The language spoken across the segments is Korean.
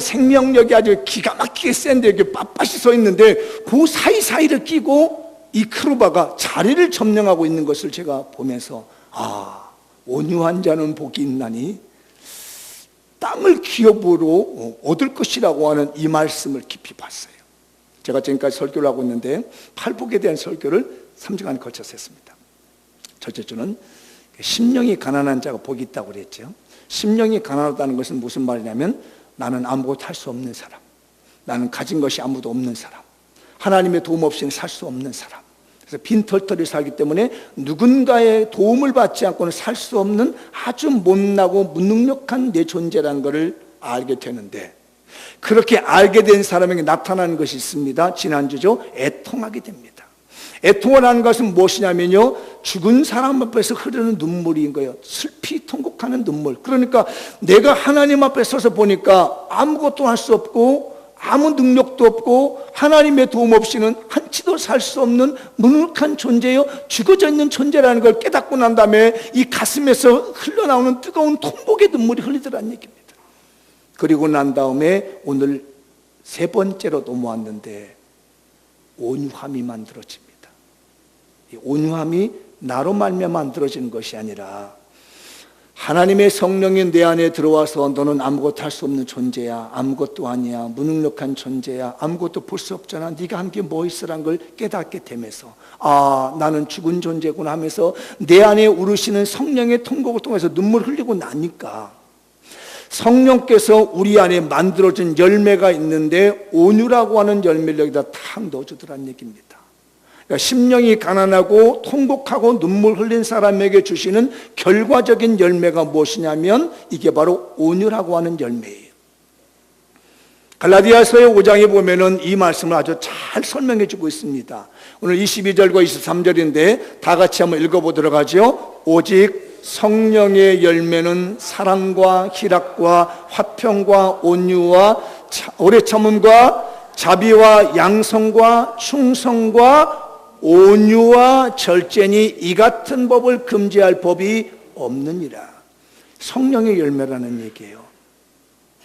생명력이 아주 기가 막히게 센데 이렇게 빳빳이 서 있는데 그 사이사이를 끼고 이 크루바가 자리를 점령하고 있는 것을 제가 보면서 온유한 자는 복이 있나니 땅을 기업으로 얻을 것이라고 하는 이 말씀을 깊이 봤어요. 제가 지금까지 설교를 하고 있는데 팔복에 대한 설교를 3주간 거쳐서 했습니다. 첫째 주는 심령이 가난한 자가 복이 있다고 그랬죠. 심령이 가난하다는 것은 무슨 말이냐면 나는 아무것도 할 수 없는 사람, 나는 가진 것이 아무도 없는 사람, 하나님의 도움 없이는 살 수 없는 사람, 그래서 빈털터리 살기 때문에 누군가의 도움을 받지 않고는 살 수 없는 아주 못나고 무능력한 내 존재라는 것을 알게 되는데, 그렇게 알게 된 사람에게 나타나는 것이 있습니다. 지난주죠. 애통하게 됩니다. 애통하는 것은 무엇이냐면요, 죽은 사람 앞에서 흐르는 눈물인 거예요. 슬피 통곡하는 눈물. 그러니까 내가 하나님 앞에 서서 보니까 아무것도 할 수 없고 아무 능력도 없고 하나님의 도움 없이는 한치도 살 수 없는 무능력한 존재요, 죽어져 있는 존재라는 걸 깨닫고 난 다음에 이 가슴에서 흘러나오는 뜨거운 통곡의 눈물이 흘리더라는 얘기입니다. 그리고 난 다음에 오늘 세 번째로 넘어왔는데 온유함이 만들어집니다. 이 온유함이 나로 말미암아 만들어지는 것이 아니라 하나님의 성령이 내 안에 들어와서 너는 아무것도 할 수 없는 존재야, 아무것도 아니야, 무능력한 존재야, 아무것도 볼 수 없잖아, 네가 한 게 뭐 있으란 걸 깨닫게 되면서 나는 죽은 존재구나 하면서 내 안에 우르시는 성령의 통곡을 통해서 눈물을 흘리고 나니까 성령께서 우리 안에 만들어진 열매가 있는데 온유라고 하는 열매를 여기다 탁 넣어주더란 얘기입니다. 그러니까 심령이 가난하고 통곡하고 눈물 흘린 사람에게 주시는 결과적인 열매가 무엇이냐면 이게 바로 온유라고 하는 열매예요. 갈라디아서의 5장에 보면은 이 말씀을 아주 잘 설명해 주고 있습니다. 오늘 22절과 23절인데 다 같이 한번 읽어보도록 하죠. 오직 성령의 열매는 사랑과 희락과 화평과 온유와 오래 참음과 자비와 양성과 충성과 온유와 절제니 이 같은 법을 금지할 법이 없느니라. 성령의 열매라는 얘기예요.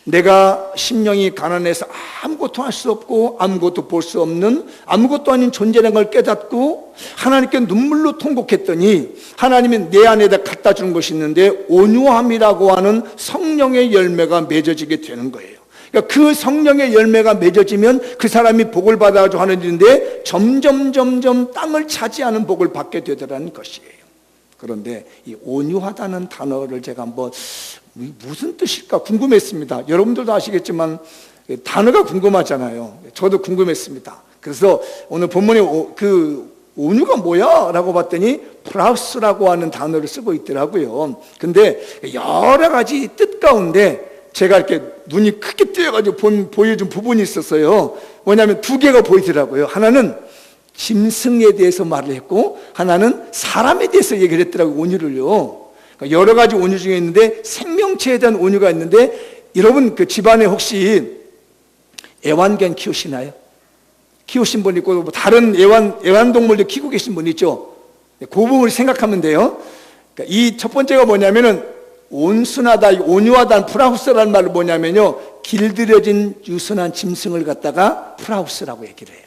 내가 심령이 가난해서 아무것도 할 수 없고 아무것도 볼 수 없는 아무것도 아닌 존재라는 걸 깨닫고 하나님께 눈물로 통곡했더니 하나님이 내 안에다 갖다 주는 것이 있는데 온유함이라고 하는 성령의 열매가 맺어지게 되는 거예요. 그러니까 그 성령의 열매가 맺어지면 그 사람이 복을 받아가지고 하는 일인데 점점 땅을 차지하는 복을 받게 되더라는 것이에요. 그런데 이 온유하다는 단어를 제가 한번 무슨 뜻일까 궁금했습니다. 여러분들도 아시겠지만 단어가 궁금하잖아요. 저도 궁금했습니다. 그래서 오늘 본문에 그 온유가 뭐야? 라고 봤더니 프라우스라고 하는 단어를 쓰고 있더라고요. 근데 여러 가지 뜻 가운데 제가 이렇게 눈이 크게 뜨여가지고 보여준 부분이 있었어요. 뭐냐면 두 개가 보이더라고요. 하나는 짐승에 대해서 말을 했고 하나는 사람에 대해서 얘기를 했더라고요. 온유를요. 그러니까 여러 가지 온유 중에 있는데 생명체에 대한 온유가 있는데, 여러분 그 집안에 혹시 애완견 키우시나요? 키우신 분 있고 다른 애완동물도 키우고 계신 분 있죠? 그 부분을 생각하면 돼요. 그러니까 이 첫 번째가 뭐냐면은 온순하다, 온유하다는 프라우스라는 말은 뭐냐면요, 길들여진 유순한 짐승을 갖다가 프라우스라고 얘기를 해요.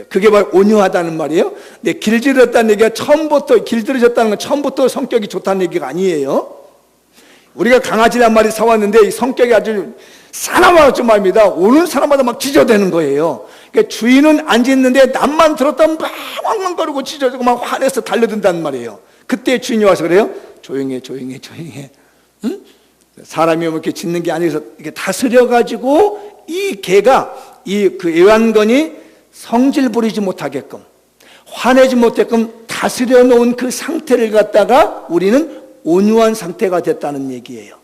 그게 바로 온유하다는 말이에요. 근데 길들여졌다는 얘기가 길들여졌다는 건 처음부터 성격이 좋다는 얘기가 아니에요. 우리가 강아지란 말이 사왔는데 이 성격이 아주 사나워진 말입니다. 오는 사람마다 막 짖어대는 거예요. 그러니까 주인은 안 짖는데 남만 들었다면 막 왕왕거리고 짖어대고 막 화내서 달려든다는 말이에요. 그때 주인이 와서 그래요. 조용해. 응? 사람이 이렇게 짖는 게 아니라서 이렇게 다스려가지고 이 개가 그 애완견이 성질 부리지 못하게끔 화내지 못하게끔 다스려 놓은 그 상태를 갖다가 우리는 온유한 상태가 됐다는 얘기예요.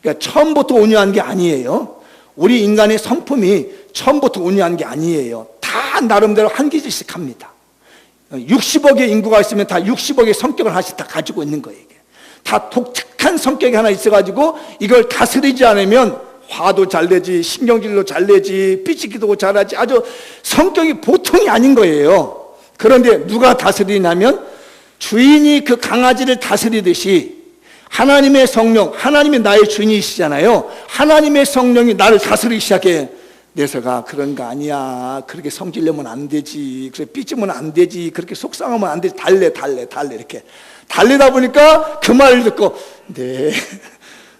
그러니까 처음부터 온유한 게 아니에요. 우리 인간의 성품이 처음부터 온유한 게 아니에요. 다 나름대로 한 기질씩 합니다. 60억의 인구가 있으면 다 60억의 성격을 하나씩 다 가지고 있는 거예요. 다 독특한 성격이 하나 있어가지고 이걸 다스리지 않으면 화도 잘 내지, 신경질도 잘 내지, 삐지기도 잘하지, 아주 성격이 보통이 아닌 거예요. 그런데 누가 다스리냐면 주인이 그 강아지를 다스리듯이 하나님의 성령, 하나님이 나의 주인이시잖아요. 하나님의 성령이 나를 다스리기 시작해. 내서가 그런 거 아니야. 그렇게 성질내면 안 되지. 그렇게 삐지면 안 되지. 그렇게 속상하면 안 되지. 달래 이렇게 달리다 보니까 그 말을 듣고 네.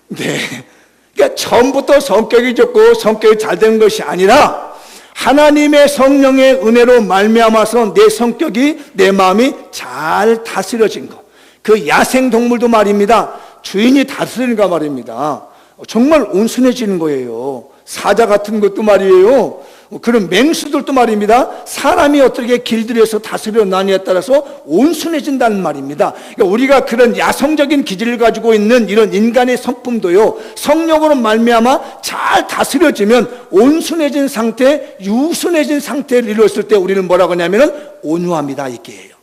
그러니까 처음부터 성격이 좋고 성격이 잘 되는 것이 아니라 하나님의 성령의 은혜로 말미암아서 내 성격이, 내 마음이 잘 다스려진 것. 그 야생동물도 말입니다. 주인이 다스리는가 말입니다. 정말 온순해지는 거예요. 사자 같은 것도 말이에요. 그런 맹수들도 말입니다. 사람이 어떻게 길들여서 다스려 나느냐에 따라서 온순해진다는 말입니다. 그러니까 우리가 그런 야성적인 기질을 가지고 있는 이런 인간의 성품도요, 성령으로 말미암아 잘 다스려지면 온순해진 상태, 유순해진 상태를 이루었을 때 우리는 뭐라고 하냐면은 온유합니다, 이게예요.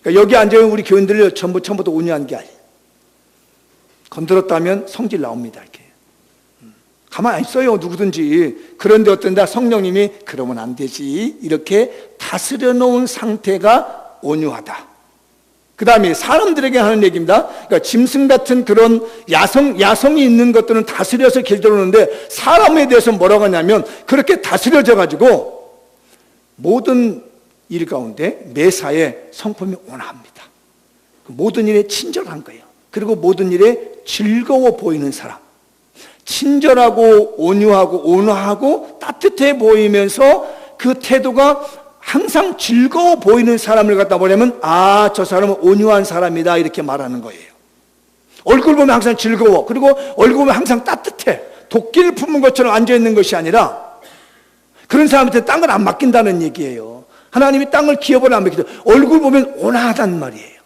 그러니까 여기 앉아있는 우리 교인들을 처음부터 온유한 게 아니에요. 건드렸다면 성질 나옵니다, 이렇게. 가만히 안 있어요, 누구든지. 그런데 어떤다, 성령님이 그러면 안 되지, 이렇게 다스려 놓은 상태가 온유하다. 그 다음에 사람들에게 하는 얘기입니다. 그러니까 짐승 같은 그런 야성이 있는 것들은 다스려서 길들여놓는데, 사람에 대해서 뭐라고 하냐면 그렇게 다스려져 가지고 모든 일 가운데 매사에 성품이 온화합니다. 모든 일에 친절한 거예요. 그리고 모든 일에 즐거워 보이는 사람. 친절하고 온유하고 온화하고 따뜻해 보이면서 그 태도가 항상 즐거워 보이는 사람을 갖다 보려면, 아, 저 사람은 온유한 사람이다, 이렇게 말하는 거예요. 얼굴 보면 항상 즐거워. 그리고 얼굴 보면 항상 따뜻해. 도끼를 품은 것처럼 앉아있는 것이 아니라 그런 사람한테 땅을 안 맡긴다는 얘기예요. 하나님이 땅을 기업을 안 맡기죠. 얼굴 보면 온화하단 말이에요.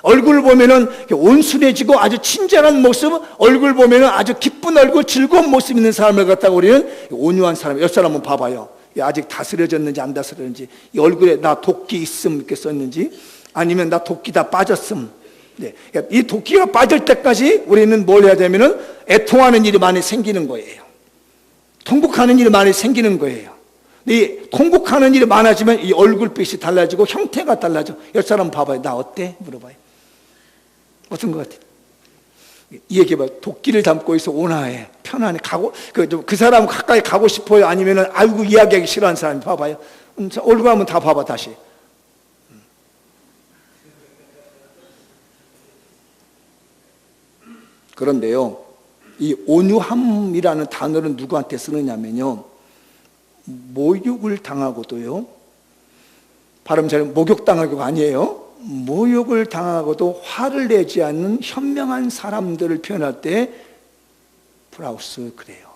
얼굴을 보면은 온순해지고 아주 친절한 모습, 얼굴 보면은 아주 기쁜 얼굴, 즐거운 모습 있는 사람을 갖다가 우리는 온유한 사람. 옆 사람 한번 봐봐요. 아직 다스려졌는지 안 다스려졌는지, 이 얼굴에 나 도끼 있음 이렇게 썼는지, 아니면 나 도끼 다 빠졌음. 네. 이 도끼가 빠질 때까지 우리는 뭘 해야 되면은 애통하는 일이 많이 생기는 거예요. 통곡하는 일이 많이 생기는 거예요. 이 통곡하는 일이 많아지면 이 얼굴빛이 달라지고 형태가 달라져. 옆 사람 봐봐요. 나 어때? 물어봐요. 어떤 것 같아요? 이 얘기해봐. 도끼를 담고 있어. 온화해. 편안해. 그 사람 가까이 가고 싶어요? 아니면은, 아이고, 이야기하기 싫어하는 사람 봐봐요. 얼굴 한번 다 봐봐, 다시. 그런데요, 이 온유함이라는 단어를 누구한테 쓰느냐면요, 모욕을 당하고도요, 발음 잘 목욕당하고가 아니에요. 모욕을 당하고도 화를 내지 않는 현명한 사람들을 표현할 때 브라우스 그래요.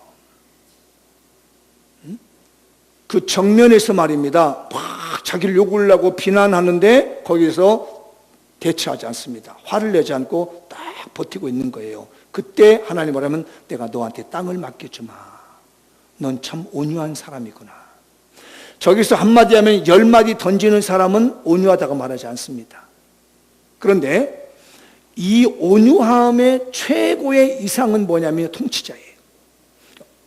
그 정면에서 말입니다. 막 자기를 욕을 하고 비난하는데 거기서 대처하지 않습니다. 화를 내지 않고 딱 버티고 있는 거예요. 그때 하나님 뭐라면, 내가 너한테 땅을 맡겨주마. 넌 참 온유한 사람이구나. 저기서 한마디 하면 10마디 던지는 사람은 온유하다고 말하지 않습니다. 그런데 이 온유함의 최고의 이상은 뭐냐면 통치자예요.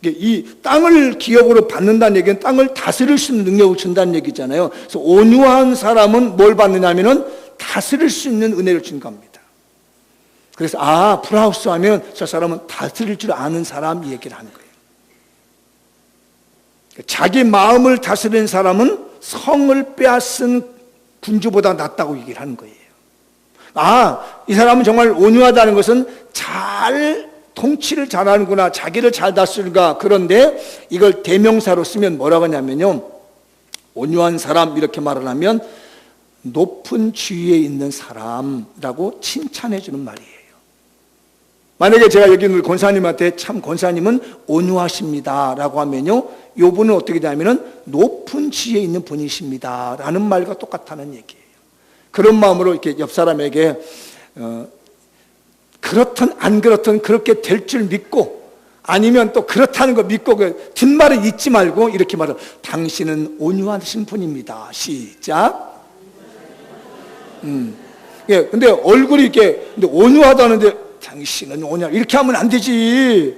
이 땅을 기업으로 받는다는 얘기는 땅을 다스릴 수 있는 능력을 준다는 얘기잖아요. 그래서 온유한 사람은 뭘 받느냐면은 다스릴 수 있는 은혜를 준 겁니다. 그래서 브라우스 하면 저 사람은 다스릴 줄 아는 사람, 이 얘기를 하는 거예요. 자기 마음을 다스리는 사람은 성을 빼앗은 군주보다 낫다고 얘기를 하는 거예요. 이 사람은 정말 온유하다는 것은 잘 통치를 잘하는구나, 자기를 잘 다스리는가. 그런데 이걸 대명사로 쓰면 뭐라고 하냐면요, 온유한 사람 이렇게 말을 하면 높은 지위에 있는 사람이라고 칭찬해 주는 말이에요. 만약에 제가 여기 있는 권사님한테, 참 권사님은 온유하십니다 라고 하면요, 요 분은 어떻게 되냐면은 높은 지위에 있는 분이십니다 라는 말과 똑같다는 얘기예요. 그런 마음으로 이렇게 옆 사람에게 그렇든 안 그렇든 그렇게 될 줄 믿고, 아니면 또 그렇다는 거 믿고 그 뒷말을 잊지 말고 이렇게 말해요. 당신은 온유하신 분입니다. 시작. 예, 근데 얼굴이 이렇게, 근데 온유하다는데 당신은 온유하, 이렇게 하면 안 되지.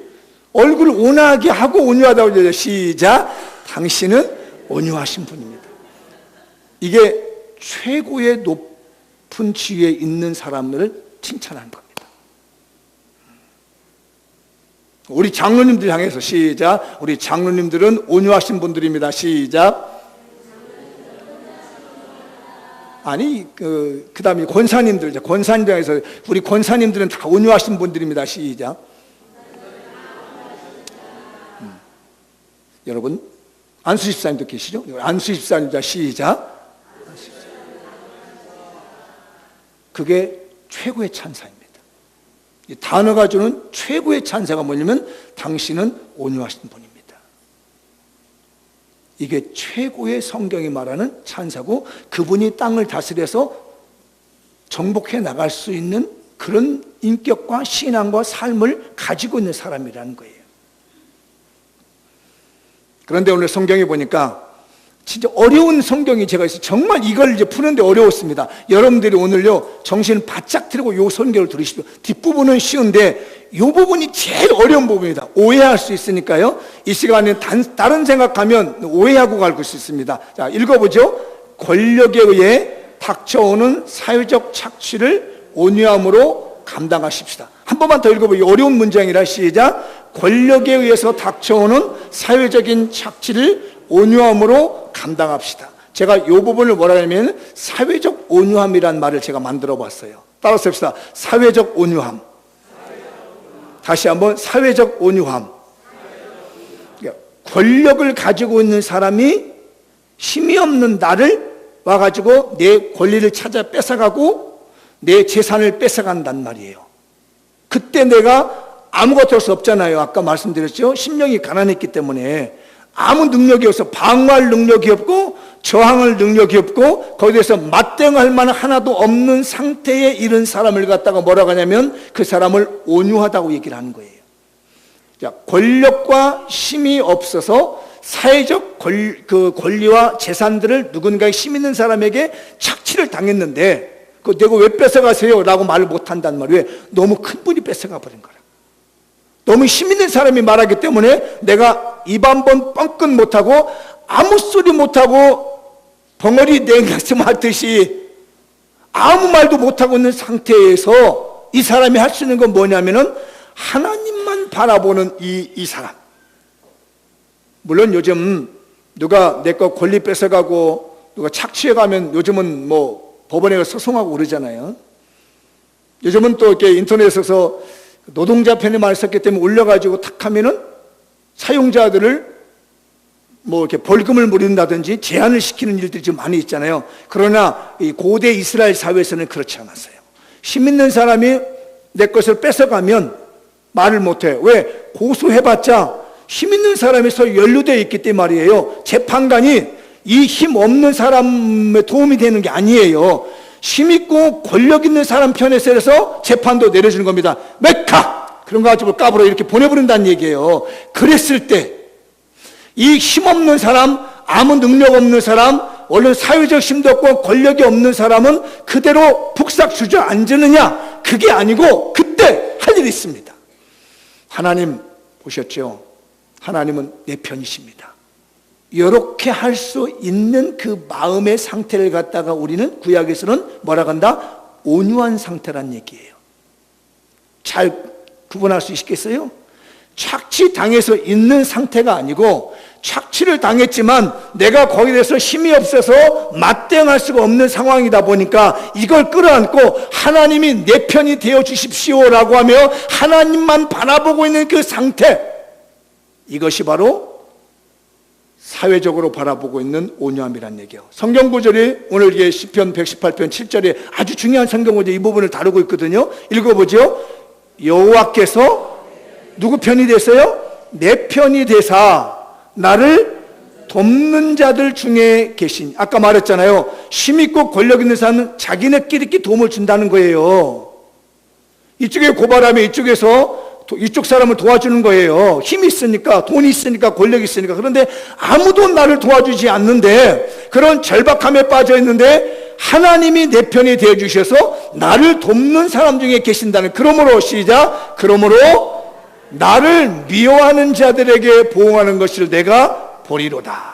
얼굴을 온화하게 하고 온유하다고 해요. 시작. 당신은 온유하신 분입니다. 이게 최고의 높은 지위에 있는 사람을 칭찬하는 겁니다. 우리 장로님들 향해서 시작. 우리 장로님들은 온유하신 분들입니다. 시작. 아니 그 다음에 권사님들, 권사님들 향해서 우리 권사님들은 다 온유하신 분들입니다. 시작. 여러분 안수 집사님도 계시죠? 안수 집사님자 시작. 그게 최고의 찬사입니다. 이 단어가 주는 최고의 찬사가 뭐냐면 당신은 온유하신 분입니다. 이게 최고의 성경이 말하는 찬사고, 그분이 땅을 다스려서 정복해 나갈 수 있는 그런 인격과 신앙과 삶을 가지고 있는 사람이라는 거예요. 그런데 오늘 성경에 보니까 진짜 어려운 성경이 제가 있어요. 정말 이걸 이제 푸는데 어려웠습니다. 여러분들이 오늘요 정신 바짝 들고 요 성경을 들으십시오. 뒷부분은 쉬운데 이 부분이 제일 어려운 부분입니다. 오해할 수 있으니까요. 이 시간에 다른 생각하면 오해하고 갈 수 있습니다. 자, 읽어보죠. 권력에 의해 닥쳐오는 사회적 착취를 온유함으로 감당하십시다. 한 번만 더 읽어보죠. 어려운 문장이라 시작. 권력에 의해서 닥쳐오는 사회적인 착취를 온유함으로 감당합시다. 제가 이 부분을 뭐라 하냐면 사회적 온유함이란 말을 제가 만들어 봤어요. 따라서 합시다. 사회적 온유함. 다시 한번 사회적 온유함. 권력을 가지고 있는 사람이 힘이 없는 나를 와가지고 내 권리를 찾아 뺏어가고 내 재산을 뺏어간단 말이에요. 그때 내가 아무것도 할 수 없잖아요. 아까 말씀드렸죠. 심령이 가난했기 때문에 아무 능력이 없어. 방어할 능력이 없고 저항할 능력이 없고 거기에 대해서 맞대응할 만한 하나도 없는 상태에 이른 사람을 갖다가 뭐라고 하냐면 그 사람을 온유하다고 얘기를 하는 거예요. 자, 권력과 힘이 없어서 사회적 권리와 재산들을 누군가의 힘 있는 사람에게 착취를 당했는데 그 내가 왜 뺏어가세요? 라고 말을 못한단 말이에요. 왜? 너무 큰 분이 뺏어가 버린 거라. 너무 힘 있는 사람이 말하기 때문에 내가 입 한 번 뻥끗 못하고 아무 소리 못하고 벙어리 냉각심 하듯이 아무 말도 못하고 있는 상태에서 이 사람이 할 수 있는 건 뭐냐면은 하나님만 바라보는 이 사람. 물론 요즘 누가 내 거 권리 뺏어가고 누가 착취해가면 요즘은 뭐 법원에 가서 소송하고 그러잖아요. 요즘은 또 이렇게 인터넷에서 노동자 편이 많이 썼기 때문에 올려가지고 탁 하면은 사용자들을 뭐 이렇게 벌금을 물린다든지 제한을 시키는 일들이 좀 많이 있잖아요. 그러나 이 고대 이스라엘 사회에서는 그렇지 않았어요. 힘 있는 사람이 내 것을 뺏어가면 말을 못해. 왜? 고소해봤자 힘 있는 사람에서 연루되어 있기 때문에 말이에요. 재판관이 이 힘 없는 사람의 도움이 되는 게 아니에요. 힘있고 권력 있는 사람 편에 서서 재판도 내려주는 겁니다. 메카! 그런 거 가지고 까불어 이렇게 보내버린다는 얘기예요. 그랬을 때 이 힘없는 사람, 아무 능력 없는 사람, 원래 사회적 힘도 없고 권력이 없는 사람은 그대로 북삭 주저앉으느냐? 그게 아니고 그때 할 일이 있습니다. 하나님 보셨죠? 하나님은 내 편이십니다. 이렇게 할 수 있는 그 마음의 상태를 갖다가 우리는 구약에서는 뭐라고 한다? 온유한 상태란 얘기예요. 잘 구분할 수 있겠어요? 착취당해서 있는 상태가 아니고 착취를 당했지만 내가 거기에 대해서 힘이 없어서 맞대응할 수가 없는 상황이다 보니까 이걸 끌어안고 하나님이 내 편이 되어 주십시오라고 하며 하나님만 바라보고 있는 그 상태, 이것이 바로 사회적으로 바라보고 있는 온유함이란 얘기예요. 성경 구절이 오늘 이게 시편 118편 7절에 아주 중요한 성경 구절 이 부분을 다루고 있거든요. 읽어보죠. 여호와께서 누구 편이 됐어요? 내 편이 되사 나를 돕는 자들 중에 계신. 아까 말했잖아요. 힘있고 권력 있는 사람은 자기네끼리 도움을 준다는 거예요. 이쪽에 고발하면 이쪽 사람을 도와주는 거예요. 힘이 있으니까, 돈이 있으니까, 권력이 있으니까. 그런데 아무도 나를 도와주지 않는데, 그런 절박함에 빠져 있는데 하나님이 내 편이 되어 주셔서 나를 돕는 사람 중에 계신다는. 그러므로 시작. 그러므로 나를 미워하는 자들에게 보응하는 것을 내가 보리로다.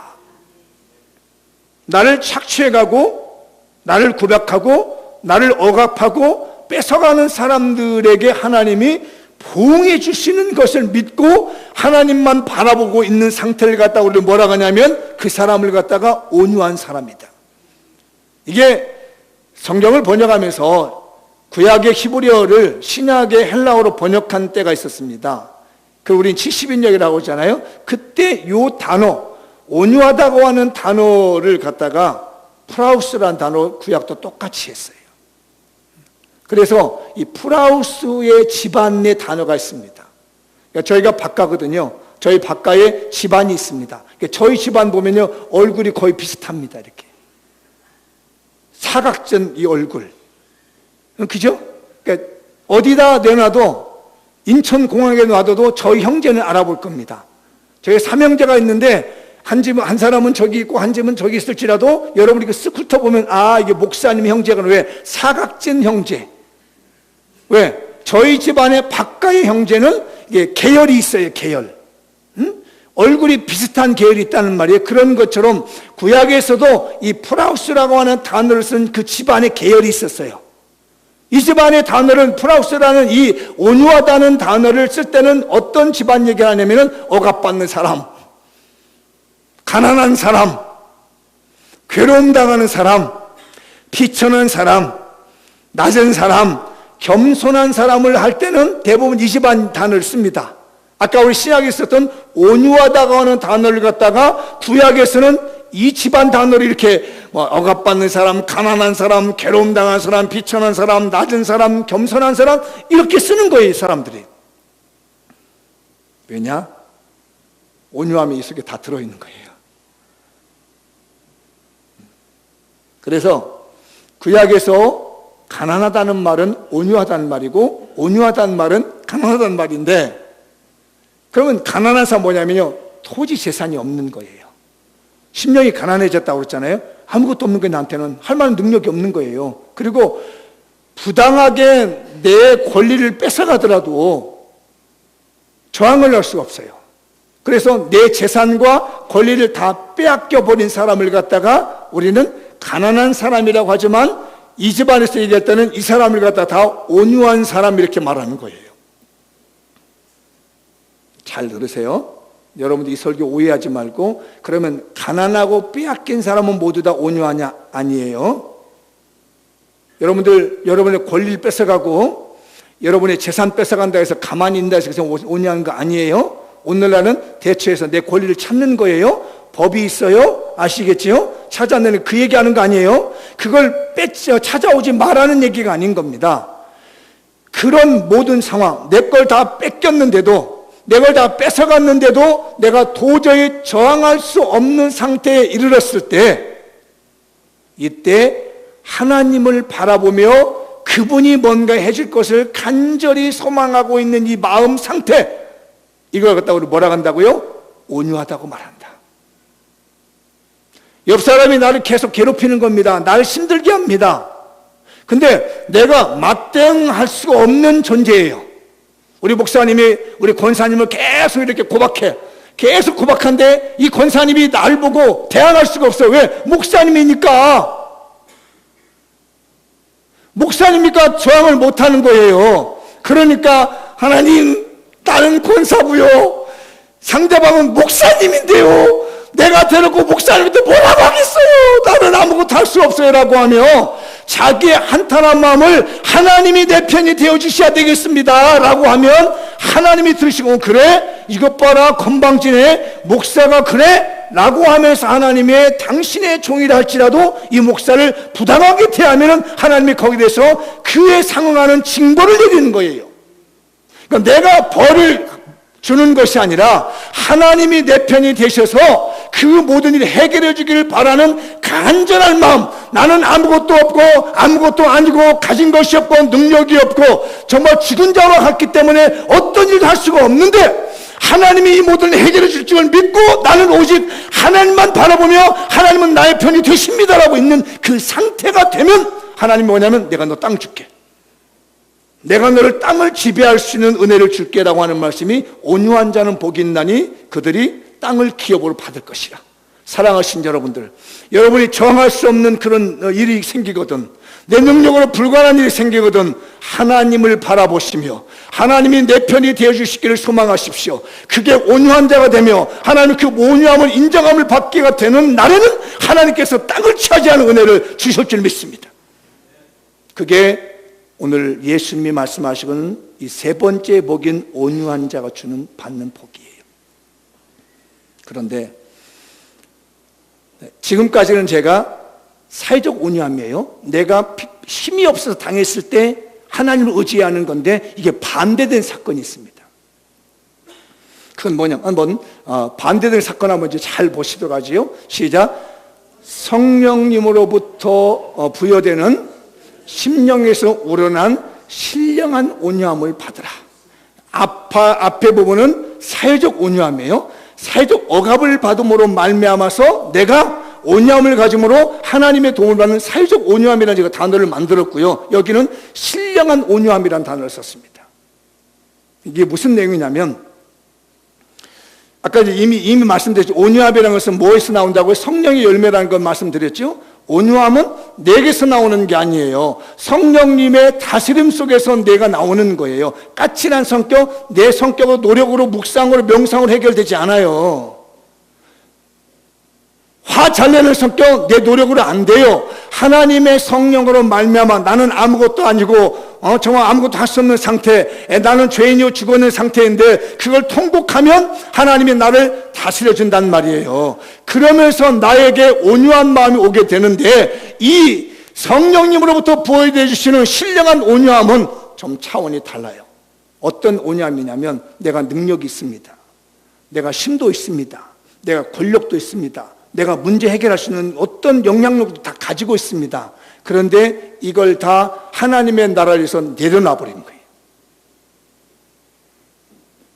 나를 착취해가고 나를 구박하고 나를 억압하고 뺏어가는 사람들에게 하나님이 보응해 주시는 것을 믿고 하나님만 바라보고 있는 상태를 갖다가 우리는 뭐라고 하냐면 그 사람을 갖다가 온유한 사람이다. 이게 성경을 번역하면서 구약의 히브리어를 신약의 헬라어로 번역한 때가 있었습니다. 그 우린 70인역이라고 하잖아요. 그때 요 단어, 온유하다고 하는 단어를 갖다가 프라우스라는 단어 구약도 똑같이 했어요. 그래서 이 프라우스의 집안 내 단어가 있습니다. 그러니까 저희가 박가거든요. 저희 박가에 집안이 있습니다. 그러니까 저희 집안 보면요, 얼굴이 거의 비슷합니다. 이렇게 사각전 이 얼굴, 그죠? 그러니까 어디다 내놔도 인천공항에 놔둬도 저희 형제는 알아볼 겁니다. 저희 삼형제가 있는데 한 집은 한 사람은 저기 있고 한 집은 저기 있을지라도 여러분이 그 쓱 훑어보면 아, 이게 목사님 형제가 왜 사각진 형제? 왜? 저희 집안의 박가의 형제는 이게 계열이 있어요. 계열. 얼굴이 비슷한 계열이 있다는 말이에요. 그런 것처럼 구약에서도 이 프라우스라고 하는 단어를 쓴 그 집안의 계열이 있었어요. 이 집안의 단어는 프라우스라는 이 온유하다는 단어를 쓸 때는 어떤 집안 얘기를 하냐면은 억압받는 사람, 가난한 사람, 괴로움 당하는 사람, 비천한 사람, 낮은 사람, 겸손한 사람을 할 때는 대부분 이 집안 단어를 씁니다. 아까 우리 신약에 썼던 온유하다고 하는 단어를 갖다가 구약에서는 이 집안 단어를 이렇게 억압받는 사람, 가난한 사람, 괴로움 당한 사람, 비천한 사람, 낮은 사람, 겸손한 사람 이렇게 쓰는 거예요. 이 사람들이. 왜냐? 온유함이 이 속에 다 들어있는 거예요. 그래서 구약에서 가난하다는 말은 온유하다는 말이고 온유하다는 말은 가난하다는 말인데, 그러면 가난한 사람 뭐냐면요, 토지 재산이 없는 거예요. 심령이 가난해졌다고 그랬잖아요. 아무것도 없는 게 나한테는 할 만한 능력이 없는 거예요. 그리고 부당하게 내 권리를 뺏어가더라도 저항을 할 수가 없어요. 그래서 내 재산과 권리를 다 빼앗겨 버린 사람을 갖다가 우리는 가난한 사람이라고 하지만 이 집안에서 얘기할 때는 이 사람을 갖다가 다 온유한 사람 이렇게 말하는 거예요. 잘 들으세요. 여러분들 이 설교 오해하지 말고, 그러면 가난하고 빼앗긴 사람은 모두 다 온유하냐? 아니에요. 여러분의 권리를 뺏어가고 여러분의 재산 뺏어간다 해서 가만히 있는다 해서 온유한 거 아니에요. 오늘날은 대처해서 내 권리를 찾는 거예요. 법이 있어요. 아시겠지요? 찾아내는 그 얘기하는 거 아니에요. 그걸 찾아오지 말라는 얘기가 아닌 겁니다. 그런 모든 상황, 내 걸 다 뺏겼는데도, 내 걸 다 뺏어갔는데도 내가 도저히 저항할 수 없는 상태에 이르렀을 때, 이때 하나님을 바라보며 그분이 뭔가 해줄 것을 간절히 소망하고 있는 이 마음 상태, 이걸 갖다가 우리 뭐라고 한다고요? 온유하다고 말한다. 옆 사람이 나를 계속 괴롭히는 겁니다. 나를 힘들게 합니다. 근데 내가 맞대응할 수가 없는 존재예요. 우리 목사님이 우리 권사님을 계속 이렇게 고박해. 계속 고박한데 이 권사님이 나를 보고 대항할 수가 없어요. 왜? 목사님이니까. 목사님이니까 저항을 못하는 거예요. 그러니까 하나님, 나는 권사고요, 상대방은 목사님인데요, 내가 대놓고 목사님한테 뭐라고 하겠어요? 나는 아무것도 할 수 없어요 라고 하며 자기의 한탄한 마음을 하나님이 내 편이 되어주셔야 되겠습니다 라고 하면 하나님이 들으시고, 그래? 이것 봐라, 건방지네, 목사가 그래? 라고 하면서 하나님의 당신의 종이라 할지라도 이 목사를 부당하게 대하면 하나님이 거기에 대해서 그에 상응하는 징벌을 내리는 거예요. 그러니까 내가 벌을 주는 것이 아니라 하나님이 내 편이 되셔서 그 모든 일을 해결해 주기를 바라는 간절한 마음, 나는 아무것도 없고 아무것도 아니고 가진 것이 없고 능력이 없고 정말 죽은 자와 같기 때문에 어떤 일도 할 수가 없는데 하나님이 이 모든 일을 해결해 줄 줄 믿고 나는 오직 하나님만 바라보며 하나님은 나의 편이 되십니다라고 있는 그 상태가 되면 하나님이 뭐냐면 내가 너 땅 줄게, 내가 너를 땅을 지배할 수 있는 은혜를 줄게라고 하는 말씀이 온유한 자는 복이 있나니 그들이 땅을 기업으로 받을 것이라. 사랑하신 여러분들, 여러분이 정할 수 없는 그런 일이 생기거든, 내 능력으로 불가능한 일이 생기거든 하나님을 바라보시며 하나님이 내 편이 되어주시기를 소망하십시오. 그게 온유한 자가 되며 하나님 그 온유함을 인정함을 받기가 되는 날에는 하나님께서 땅을 차지하는 은혜를 주실 줄 믿습니다. 그게 오늘 예수님이 말씀하시는 이 세 번째 복인 온유한 자가 받는 복이에요. 그런데 지금까지는 제가 사회적 온유함이에요. 내가 힘이 없어서 당했을 때 하나님을 의지하는 건데 이게 반대된 사건이 있습니다. 그건 뭐냐? 한번 반대된 사건 한번 잘 보시도록 하지요. 시작. 성령님으로부터 부여되는 심령에서 우러난 신령한 온유함을 받으라. 앞에 부분은 사회적 온유함이에요. 사회적 억압을 받음으로 말미암아서 내가 온유함을 가짐으로 하나님의 도움을 받는 사회적 온유함이라는 제가 단어를 만들었고요. 여기는 신령한 온유함이라는 단어를 썼습니다. 이게 무슨 내용이냐면 아까 이미 말씀드렸죠. 온유함이라는 것은 뭐에서 나온다고요? 성령의 열매라는 걸 말씀드렸죠. 온유함은 내게서 나오는 게 아니에요. 성령님의 다스림 속에서 내가 나오는 거예요. 까칠한 성격, 내 성격으로 노력으로 묵상으로 명상으로 해결되지 않아요. 화 잘 내는 성격 내 노력으로 안 돼요. 하나님의 성령으로 말미암아 나는 아무것도 아니고 정말 아무것도 할 수 없는 상태, 나는 죄인이요 죽어있는 상태인데 그걸 통곡하면 하나님이 나를 다스려준단 말이에요. 그러면서 나에게 온유한 마음이 오게 되는데 이 성령님으로부터 부어져 주시는 신령한 온유함은 좀 차원이 달라요. 어떤 온유함이냐면 내가 능력이 있습니다. 내가 힘도 있습니다. 내가 권력도 있습니다. 내가 문제 해결할 수 있는 어떤 영향력도 다 가지고 있습니다. 그런데 이걸 다 하나님의 나라를 위해서 내려놔 버린 거예요.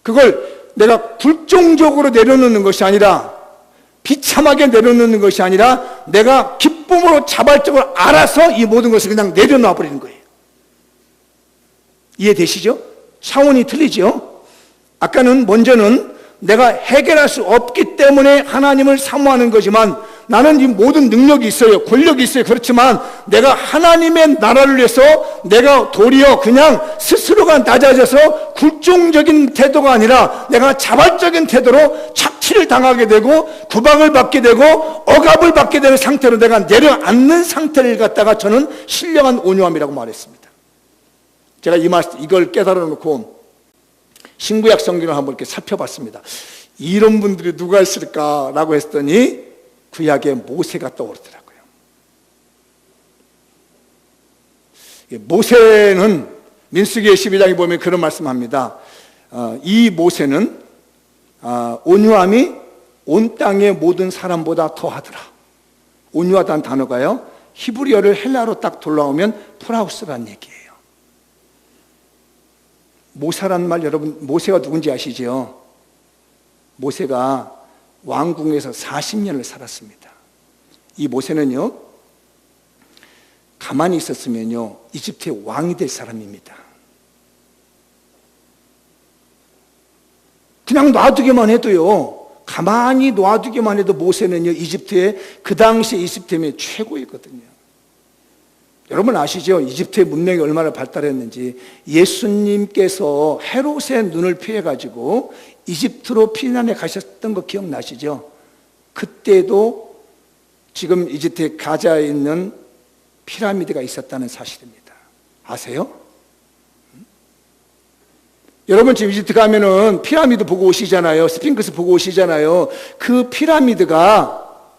그걸 내가 굴종적으로 내려놓는 것이 아니라 비참하게 내려놓는 것이 아니라 내가 기쁨으로 자발적으로 알아서 이 모든 것을 그냥 내려놔 버리는 거예요. 이해되시죠? 차원이 틀리죠? 아까는 먼저는 내가 해결할 수 없기 때문에 하나님을 사모하는 거지만 나는 이 모든 능력이 있어요. 권력이 있어요. 그렇지만 내가 하나님의 나라를 위해서 내가 도리어 그냥 스스로가 낮아져서 굴종적인 태도가 아니라 내가 자발적인 태도로 착취를 당하게 되고 구박을 받게 되고 억압을 받게 되는 상태로 내가 내려앉는 상태를 갖다가 저는 신령한 온유함이라고 말했습니다. 제가 이걸 깨달아 놓고 신구약 성경을 한번 이렇게 살펴봤습니다. 이런 분들이 누가 있을까라고 했더니 구약의 모세가 떠오르더라고요. 모세는 민수기 12장에 보면 그런 말씀합니다. 이 모세는 온유함이 온 땅의 모든 사람보다 더하더라. 온유하다는 단어가요, 히브리어를 헬라로 딱 돌아오면 프라우스라는 얘기예요. 모세란 말 여러분 모세가 누군지 아시죠? 모세가 왕궁에서 40년을 살았습니다. 이 모세는요 가만히 있었으면요 이집트의 왕이 될 사람입니다. 그냥 놔두기만 해도요, 가만히 놔두기만 해도 모세는요 이집트의 그 당시 이집트의 최고였거든요. 여러분 아시죠? 이집트의 문명이 얼마나 발달했는지. 예수님께서 헤롯의 눈을 피해가지고 이집트로 피난해 가셨던 거 기억나시죠? 그때도 지금 이집트의 가자에 있는 피라미드가 있었다는 사실입니다. 아세요? 여러분 지금 이집트 가면은 피라미드 보고 오시잖아요. 스핑크스 보고 오시잖아요. 그 피라미드가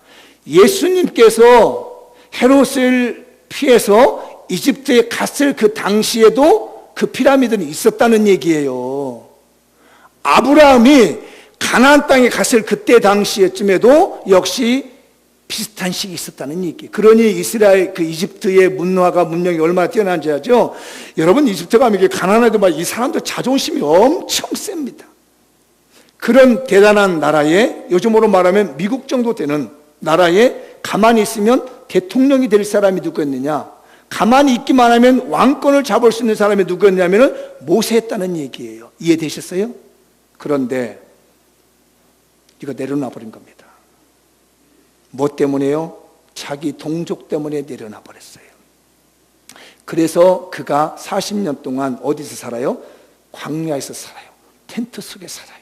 예수님께서 헤롯을 피해서 이집트에 갔을 그 당시에도 그 피라미드는 있었다는 얘기예요. 아브라함이 가나안 땅에 갔을 그때 당시에쯤에도 역시 비슷한 시기 있었다는 얘기예요. 그러니 이스라엘 그 이집트의 문명이 얼마나 뛰어난지 아죠? 여러분 이집트 가면 이게 가난해도 막 이 사람들 자존심이 엄청 셉니다. 그런 대단한 나라에, 요즘으로 말하면 미국 정도 되는 나라에 가만히 있으면 대통령이 될 사람이 누구였느냐? 가만히 있기만 하면 왕권을 잡을 수 있는 사람이 누구였냐면 모세였다는 얘기예요. 이해되셨어요? 그런데 이거 내려놔 버린 겁니다. 뭐 때문에요? 자기 동족 때문에 내려놔 버렸어요. 그래서 그가 40년 동안 어디서 살아요? 광야에서 살아요. 텐트 속에 살아요.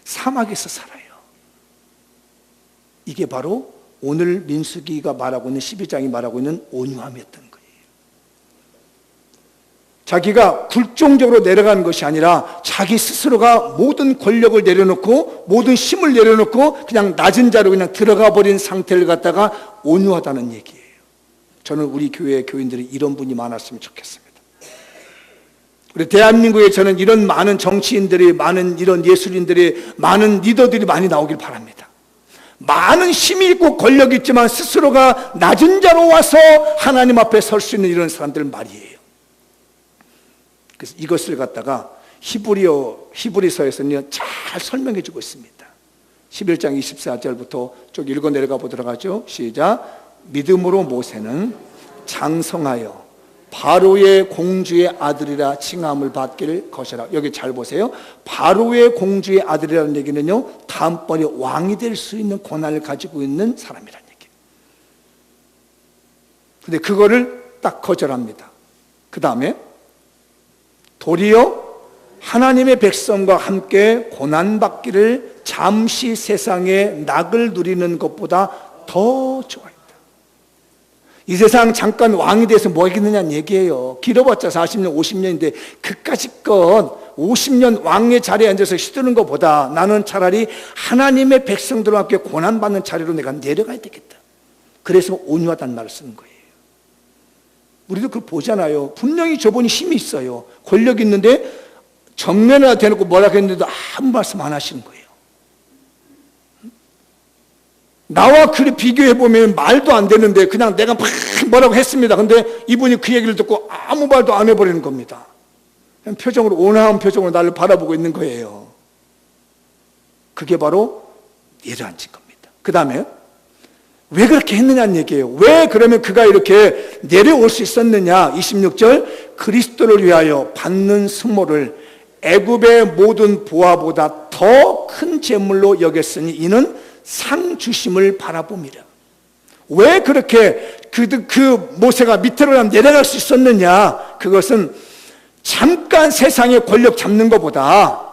사막에서 살아요. 이게 바로 오늘 민수기가 말하고 있는 12장이 말하고 있는 온유함이었던 거예요. 자기가 굴종적으로 내려가는 것이 아니라 자기 스스로가 모든 권력을 내려놓고 모든 힘을 내려놓고 그냥 낮은 자로 그냥 들어가 버린 상태를 갖다가 온유하다는 얘기예요. 저는 우리 교회 교인들이 이런 분이 많았으면 좋겠습니다. 우리 대한민국에 저는 이런 많은 정치인들이, 많은 이런 예술인들이, 많은 리더들이 많이 나오길 바랍니다. 많은 힘이 있고 권력이 있지만 스스로가 낮은 자로 와서 하나님 앞에 설 수 있는 이런 사람들 말이에요. 그래서 이것을 갖다가 히브리서에서는 잘 설명해 주고 있습니다. 11장 24절부터 쭉 읽어 내려가 보도록 하죠. 시작. 믿음으로 모세는 장성하여 바로의 공주의 아들이라 칭함을 받기를 것이라. 여기 잘 보세요. 바로의 공주의 아들이라는 얘기는요, 다음번에 왕이 될 수 있는 권한을 가지고 있는 사람이라는 얘기예요. 근데 그거를 딱 거절합니다. 그 다음에 도리어 하나님의 백성과 함께 고난받기를 잠시 세상의 낙을 누리는 것보다 더 좋아했다. 이 세상 잠깐 왕이 돼서 뭐 하겠느냐는 얘기예요. 길어봤자 40년, 50년인데 그까짓 50년 왕의 자리에 앉아서 시드는 것보다 나는 차라리 하나님의 백성들과 함께 고난받는 자리로 내가 내려가야 되겠다. 그래서 온유하다는 말을 쓰는 거예요. 우리도 그걸 보잖아요. 분명히 저분이 힘이 있어요. 권력이 있는데 정면에 대놓고 뭐라고 했는데도 아무 말씀 안 하시는 거예요. 나와 그를 비교해보면 말도 안 되는데 그냥 내가 막 뭐라고 했습니다. 근데 이분이 그 얘기를 듣고 아무 말도 안 해버리는 겁니다. 그냥 표정으로, 온화한 표정으로 나를 바라보고 있는 거예요. 그게 바로 내려앉은 겁니다. 그 다음에 왜 그렇게 했느냐는 얘기예요. 왜 그러면 그가 이렇게 내려올 수 있었느냐. 26절, 그리스도를 위하여 받는 승모를 애굽의 모든 보화보다 더 큰 재물로 여겼으니 이는 상 주심을 바라봅니다. 왜 그렇게 그 모세가 밑으로 내려갈 수 있었느냐. 그것은 잠깐 세상의 권력 잡는 것보다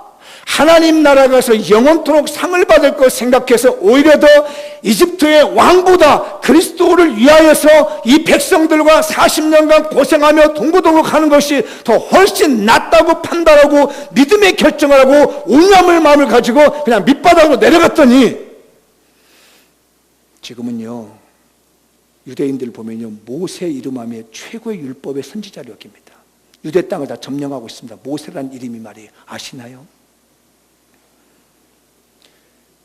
하나님 나라에 가서 영원토록 상을 받을 것 생각해서 오히려 더 이집트의 왕보다 그리스도를 위하여서 이 백성들과 40년간 고생하며 동고동락 하는 것이 더 훨씬 낫다고 판단하고 믿음의 결정을 하고 온유함을 마음을 가지고 그냥 밑바닥으로 내려갔더니 지금은요, 유대인들 보면요, 모세 이름하며 최고의 율법의 선지자로 여깁니다. 유대 땅을 다 점령하고 있습니다. 모세라는 이름이 말이에요. 아시나요?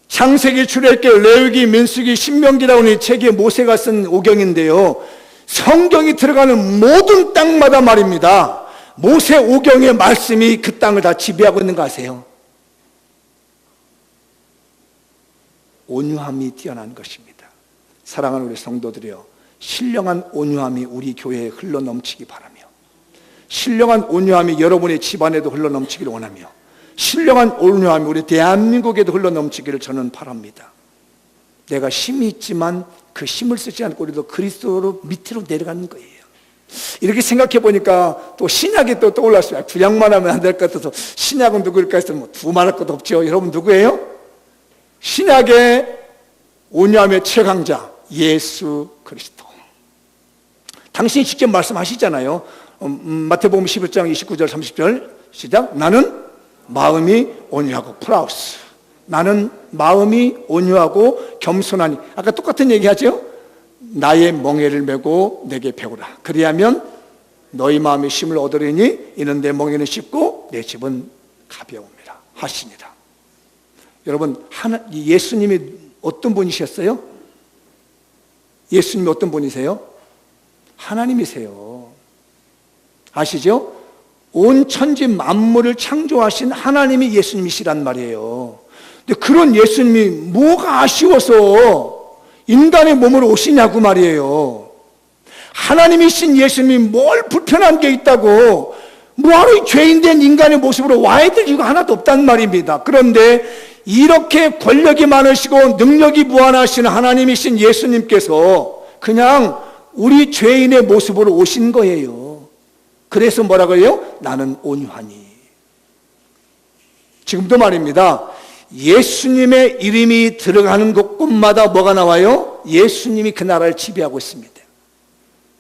창세기, 출애굽기, 레위기, 민수기, 신명기라고 하는 책에 모세가 쓴 오경인데요, 성경이 들어가는 모든 땅마다 말입니다, 모세 오경의 말씀이 그 땅을 다 지배하고 있는 거 아세요? 온유함이 뛰어난 것입니다. 사랑하는 우리 성도들이여, 신령한 온유함이 우리 교회에 흘러넘치기 바라며, 신령한 온유함이 여러분의 집안에도 흘러넘치기를 원하며, 신령한 온유함이 우리 대한민국에도 흘러넘치기를 저는 바랍니다. 내가 힘이 있지만 그 힘을 쓰지 않고 우리도 그리스도로 밑으로 내려가는 거예요. 이렇게 생각해 보니까 또 신약이 또 떠올랐어요. 구약만 하면 안 될 것 같아서 신약은 누구일까 해서 뭐 두말할 것도 없죠. 여러분 누구예요? 신약의 온유함의 최강자 예수 그리스도. 당신이 직접 말씀하시잖아요. 마태복음 11장 29절 30절 시작. 나는 마음이 온유하고 프라우스. 나는 마음이 온유하고 겸손하니. 아까 똑같은 얘기하죠. 나의 멍에를 메고 내게 배우라. 그리하면 너희 마음의 힘을 얻으리니 이는 내 멍에는 쉽고 내 집은 가벼웁니다 하시니라. 여러분, 예수님이 어떤 분이셨어요? 예수님이 어떤 분이세요? 하나님이세요. 아시죠? 온 천지 만물을 창조하신 하나님이 예수님이시란 말이에요. 근데 그런 예수님이 뭐가 아쉬워서 인간의 몸으로 오시냐고 말이에요. 하나님이신 예수님이 뭘 불편한 게 있다고 뭐하러 죄인된 인간의 모습으로 와야 될 이유가 하나도 없단 말입니다. 그런데 이렇게 권력이 많으시고 능력이 무한하신 하나님이신 예수님께서 그냥 우리 죄인의 모습으로 오신 거예요. 그래서 뭐라고 해요? 나는 온유하니. 지금도 말입니다. 예수님의 이름이 들어가는 곳곳마다 뭐가 나와요? 예수님이 그 나라를 지배하고 있습니다.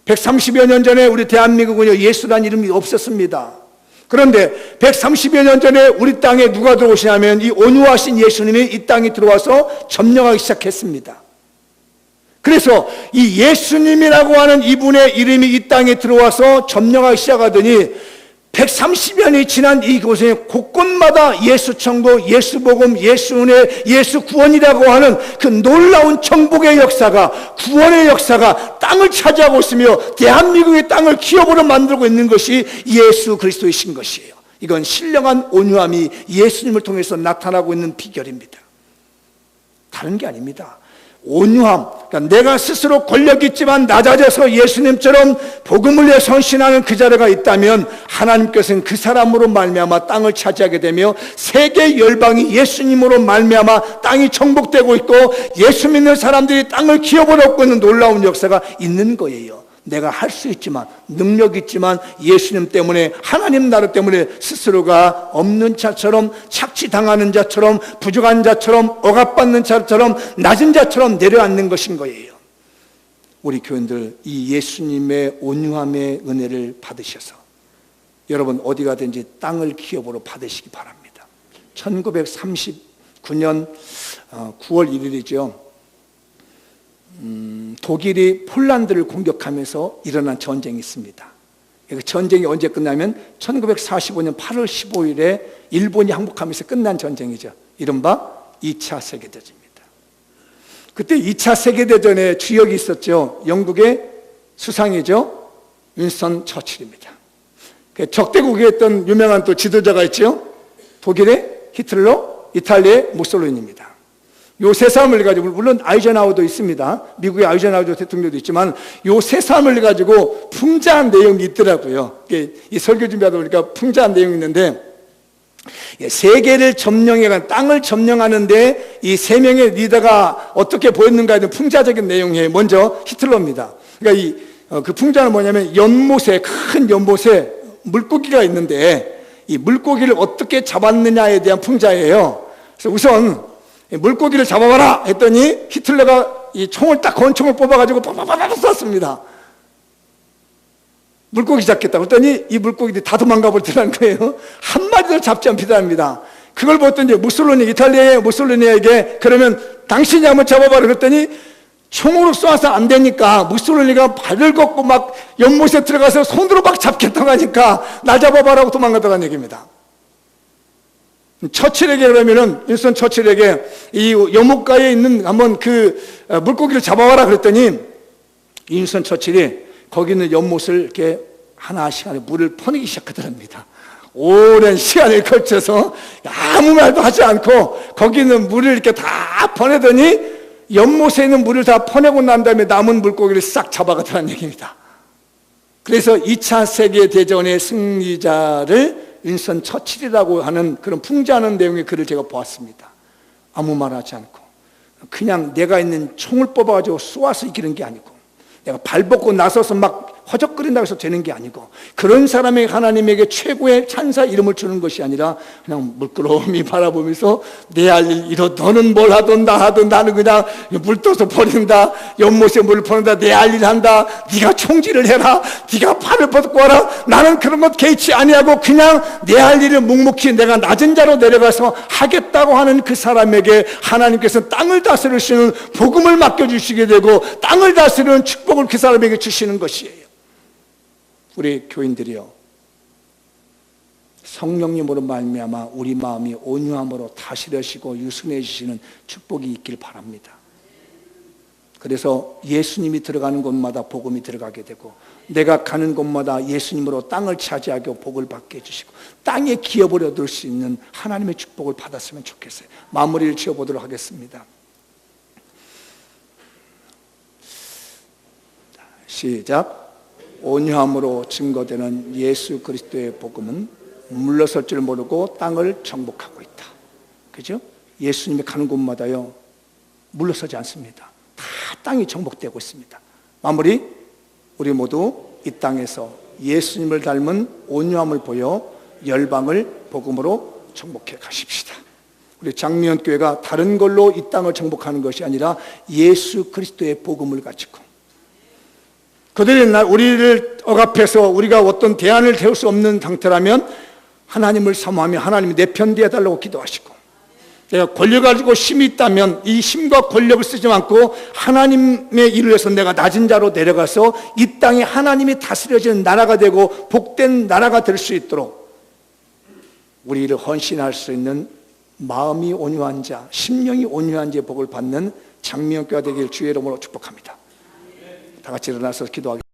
130여 년 전에 우리 대한민국은요, 예수라는 이름이 없었습니다. 그런데 130여 년 전에 우리 땅에 누가 들어오시냐면 이 온유하신 예수님이 이 땅에 들어와서 점령하기 시작했습니다. 그래서 이 예수님이라고 하는 이분의 이름이 이 땅에 들어와서 점령하기 시작하더니 130년이 지난 이곳에 곳곳마다 예수 천국, 예수 복음, 예수 은혜, 예수 구원이라고 하는 그 놀라운 정복의 역사가, 구원의 역사가 땅을 차지하고 있으며 대한민국의 땅을 기업으로 만들고 있는 것이 예수 그리스도이신 것이에요. 이건 신령한 온유함이 예수님을 통해서 나타나고 있는 비결입니다. 다른 게 아닙니다. 온유함, 그러니까 내가 스스로 권력 있지만 낮아져서 예수님처럼 복음을 위해 헌신하는 그 자리가 있다면 하나님께서는 그 사람으로 말미암아 땅을 차지하게 되며 세계 열방이 예수님으로 말미암아 땅이 정복되고 있고 예수 믿는 사람들이 땅을 기업으로 얻고 있는 놀라운 역사가 있는 거예요. 내가 할 수 있지만, 능력 있지만 예수님 때문에, 하나님 나라 때문에 스스로가 없는 자처럼, 착취당하는 자처럼, 부족한 자처럼, 억압받는 자처럼, 낮은 자처럼 내려앉는 것인 거예요. 우리 교인들 이 예수님의 온유함의 은혜를 받으셔서 여러분 어디 가든지 땅을 기업으로 받으시기 바랍니다. 1939년 9월 1일이죠. 독일이 폴란드를 공격하면서 일어난 전쟁이 있습니다. 그 전쟁이 언제 끝나면 1945년 8월 15일에 일본이 항복하면서 끝난 전쟁이죠. 이른바 2차 세계대전입니다. 그때 2차 세계대전에 주역이 있었죠. 영국의 수상이죠. 윈스턴 처칠입니다. 적대국이었던 유명한 또 지도자가 있죠. 독일의 히틀러, 이탈리아의 무솔리니입니다. 요 세 사람을 가지고, 물론 아이젠하워도 있습니다. 미국의 아이젠하워 대통령도 있지만 요 세 사람을 가지고 풍자한 내용이 있더라고요. 이 설교 준비하다 보니까 풍자한 내용이 있는데, 세계를 점령해간 땅을 점령하는데 이 세 명의 리더가 어떻게 보였는가 하는 풍자적인 내용이에요. 먼저 히틀러입니다. 그러니까 그 풍자는 뭐냐면 연못에, 큰 연못에 물고기가 있는데 이 물고기를 어떻게 잡았느냐에 대한 풍자예요. 그래서 우선 물고기를 잡아봐라 했더니 히틀러가 이 총을 딱 권총을 뽑아가지고 빠바바바 쐈습니다. 물고기 잡겠다 그랬더니 이 물고기들이 다 도망가 버리더라는 거예요. 한 마리도 잡지 않히답니다. 그걸 보더니 무솔리니, 이탈리아의 무솔리니에게 그러면 당신이 한번 잡아봐라 그랬더니 총으로 쏴서 안 되니까 무솔리니가 발을 걷고 막 연못에 들어가서 손으로 막 잡겠다고 하니까 나 잡아봐라고 도망가더라는 얘기입니다. 처칠에게 그러면은 윈스턴 처칠에게 이 연못가에 있는 한번 그 물고기를 잡아와라 그랬더니 윈스턴 처칠이 거기 있는 연못을 이렇게 하나씩 물을 퍼내기 시작하더랍니다. 오랜 시간을 걸쳐서 아무 말도 하지 않고 거기 있는 물을 이렇게 다 퍼내더니 연못에 있는 물을 다 퍼내고 난 다음에 남은 물고기를 싹 잡아가더라는 얘기입니다. 그래서 2차 세계대전의 승리자를 윈스턴 처칠이라고 하는 그런 풍자하는 내용의 글을 제가 보았습니다. 아무 말 하지 않고 그냥 내가 있는 총을 뽑아가지고 쏘아서 이기는 게 아니고 내가 발벗고 나서서 막 허적거린다고 해서 되는 게 아니고 그런 사람에게 하나님에게 최고의 찬사 이름을 주는 것이 아니라 그냥 물끄러미 바라보면서 내 할 일 이러 너는 뭘 하든 나 하든 나는 그냥 물 떠서 버린다. 연못에 물을 퍼낸다. 내 할 일 한다. 네가 총질을 해라. 네가 팔을 뻗고 와라. 나는 그런 것 개의치 아니하고 그냥 내 할 일을 묵묵히 내가 낮은 자로 내려가서 하겠다고 하는 그 사람에게 하나님께서 땅을 다스리시는 복음을 맡겨주시게 되고 땅을 다스리는 축복을 그 사람에게 주시는 것이에요. 우리 교인들이요, 성령님으로 말미암아 우리 마음이 온유함으로 다스려지고 유순해지시는 축복이 있길 바랍니다. 그래서 예수님이 들어가는 곳마다 복음이 들어가게 되고 내가 가는 곳마다 예수님으로 땅을 차지하게 복을 받게 해주시고 땅의 기업을 얻을 수 있는 하나님의 축복을 받았으면 좋겠어요. 마무리를 지어보도록 하겠습니다. 시작. 온유함으로 증거되는 예수 그리스도의 복음은 물러설 줄 모르고 땅을 정복하고 있다. 그죠? 예수님이 가는 곳마다요 물러서지 않습니다. 다 땅이 정복되고 있습니다. 마무리. 우리 모두 이 땅에서 예수님을 닮은 온유함을 보여 열방을 복음으로 정복해 가십시다. 우리 장미연 교회가 다른 걸로 이 땅을 정복하는 것이 아니라 예수 그리스도의 복음을 가지고, 그들이 우리를 억압해서 우리가 어떤 대안을 세울 수 없는 상태라면 하나님을 사모하며 하나님이 내 편 되어달라고 기도하시고, 내가 권력을 가지고 힘이 있다면 이 힘과 권력을 쓰지 않고 하나님의 일을 해서 내가 낮은 자로 내려가서 이 땅에 하나님이 다스려지는 나라가 되고 복된 나라가 될 수 있도록 우리를 헌신할 수 있는 마음이 온유한 자, 심령이 온유한 자의 복을 받는 장미연교가 되길 주의 이름으로 축복합니다. 다 같이 일어나서 기도하겠습니다.